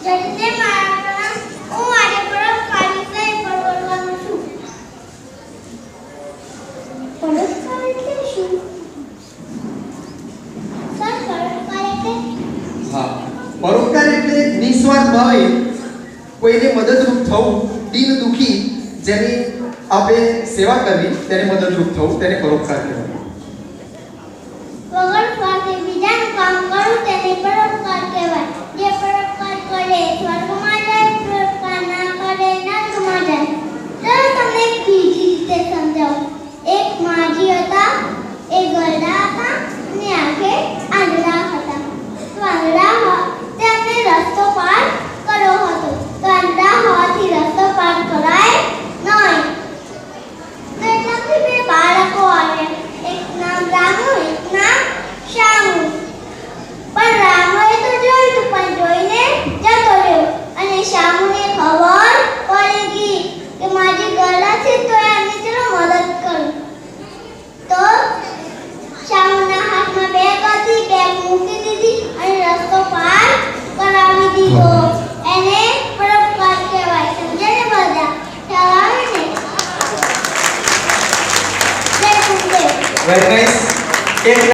જલ્દી મારા હું આજે પરોપકાર વિશે બોલવાનું છું. પરોપકાર એટલે શું? સર, પરોપકાર એટલે હા, પરોપકાર એટલે નિસ્વાર્થ ભાવે કોઈને મદદરૂપ થવું, દીન દુખી જેની આપણે સેવા કરવી તેને મદદરૂપ થવું તેને પરોપકાર કહેવાય. વગર સ્વાર્થે બીજાનું કામ કરું તેને પરોપકાર કહેવાય. જે પરોપકાર કરે સ્વર્ગમાં જાય, પરોપકાર ના કરે નરકમાં જાય. ચાલો તમને એક બીજી રીતે સમજાવું. એક માજી હતા, એ ગરડા હતા અને આંખે આંધળા હતા. તો આંધળા તેમને રસ્તો પાર કરવો હતો. તો આંધળા હોવાથી રસ્તો પાર કરાય નહીં. તો એટલાથી બે બાળકો આવ્યા. એક નામ રામુ, એક નામ શ્યામુ. પણ રામુએ તો જોયું પણ જોઈને જતો રહ્યો અને શ્યામુને ખબર પડી ગઈ કે મારી ગરડા છે તો એની ચલો મદદ કરું. તો શ્યામુના હાથમાં બેગ હતી, બેગ મૂકી દીધી અને રસ્તો પાર કરાવી દીધો. એને પરોપકાર કહેવાય. સમજે ને બધા? ખ્યાલ આવે ને? જય ગુરુદેવ. Very nice.